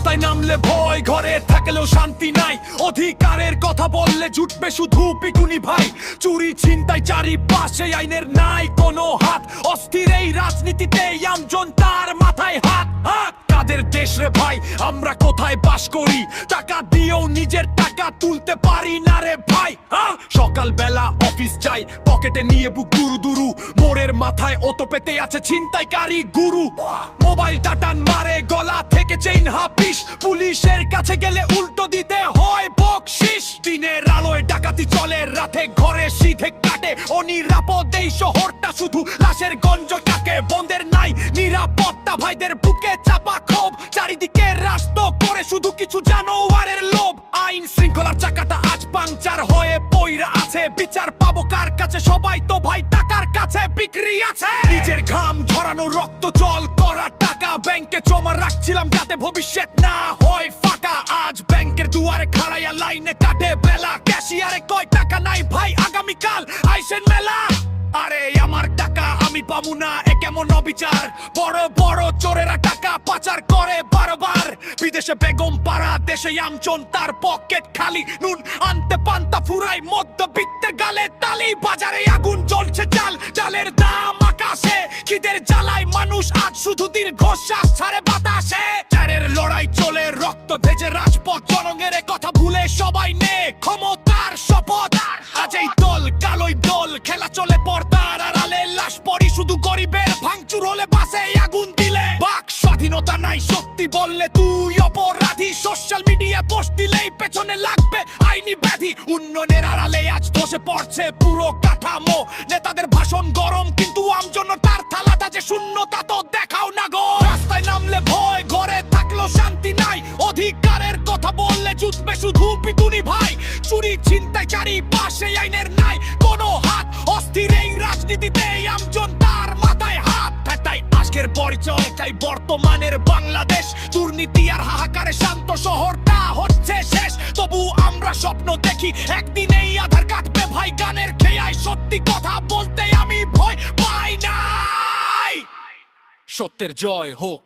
রাস্তায় নামলে ভয়, ঘরে থাকলেও শান্তি নাই। অধিকারের কথা বললে জুটবে শুধু পিটুনি ভাই। চুরি ছিনতাই চারিপাশে, আইনের নাই কোনো হাত। অস্থির এই রাজনীতিতে আমজন তার মাথায় হাত। হাত কাদের দেশ রে ভাই, আমরা কোথায় বাস করি? টাকা দিয়েও নিজের টাকা তুলতে পারি না রে ভাই। সকালবেলা অফিস যাই, পকেটে নিয়ে বুক দুরু দুরু। মোড়ের মাথায় অটো পেতে আছে ছিনতাইকারী গুরু। মোবাইল টাটান মারে, গলা থেকে চেইন হাফিস। পুলিশের কাছে গেলে উল্টো দিতে হয় বকশিস। দিনের আলোয় ডাকাতি চলে, রাতে ঘরে সিধে কাটে। অনিরাপদ এই শহরটা, শুধু লাশের গঞ্জ কাকে। বন্ধের নাই নিরাপত্তা, ভাইদের বুকে চাপা ক্ষোভ। চারিদিকে রাস্তা করে শুধু কিছু জানোয়ারের লোভ। আইন শৃঙ্খলার চাকাটা আজ পাংচার হয়ে পইরা আছে। বিচার পাবো কার কাছে? সবাই তো ভাই টাকার কাছে বিক্রি আছে। নিজের ঘাম ঝরানো, রক্ত জল করা টাকা ব্যাংকে জমা রাখছিলাম, যাতে ভবিষ্যৎ না হয় ফাঁকা। আজ ব্যাংকের দুয়ারে খাড়াইয়া লাইনে কাটে বেলা। ক্যাশিয়ারে কয় টাকা নাই ভাই, আগামীকাল আইসেন মেলা। আরে আমার টাকা আমি পাবো না, এ কেমন অবিচার? বড় বড় চোরেরা টাকা পাচার করে বারবার। বিদেশে বেগম পাড়া, দেশে আমচন তার পকেট খালি। নুন আনতে পান্তা ফুরাই, মধ্যবিত্তের গালে তালি। বাজারে আগুন জ্বলছে, জাল জালের দাম আকাশে। খিদের জ্বালায় মানুষ আজ শুধু দীর্ঘশ্বাস ছাড়ে বাতাসে। চারের লড়াই চলে, রক্ত ভেজে রাজপথ। জনগণের কথা ভুলে সবাই নে ক্ষমতার শপথ। আজ এই দল কালোই দল, খেলা চলে পর্দার আড়ালে। লাশ পড়ি শুধু গরিবের, ভাঙচুর হলে বাসে আগুন দিলে। বাক স্বাধীনতা নাই, সত্যি বললে তুই অপরাধী। সোশ্যাল মিডিয়া পোস্ট দিলেই পেছনে লাগবে আইনি ব্যাধি। উন্নয়নের আড়ালে আজ ধসে পড়ছে পুরো কাঠামো। নেতাদের ভাষণ গরম, কিন্তু আমজন্য তার থালাটা যে শূন্যতা তো দেখাও না গো। রাস্তায় নামলে ভয়, ঘরে থাকলেও শান্তি নাই। অধিকারের কথা বললে জুটবে শুধু পিটুনি ভাই। চুরি ছিনতাই চারিপাশে, আইনের নাই কোনো হাত। অস্থির এই রাজনীতিতে আমজন তার মাথায় হাত। তাই আজকের পরিচয় চাই বর্তমানের বাংলাদেশ। দুর্নীতি আর হাহাকারে শান্ত শহরটা হচ্ছে শেষ। তবু আমরা স্বপ্ন দেখি একদিন এই আধার কাটবে ভাই। গানের খেয়ায় সত্যি কথা বলতে আমি ভয় পাই নাই। সত্যের জয় হোক।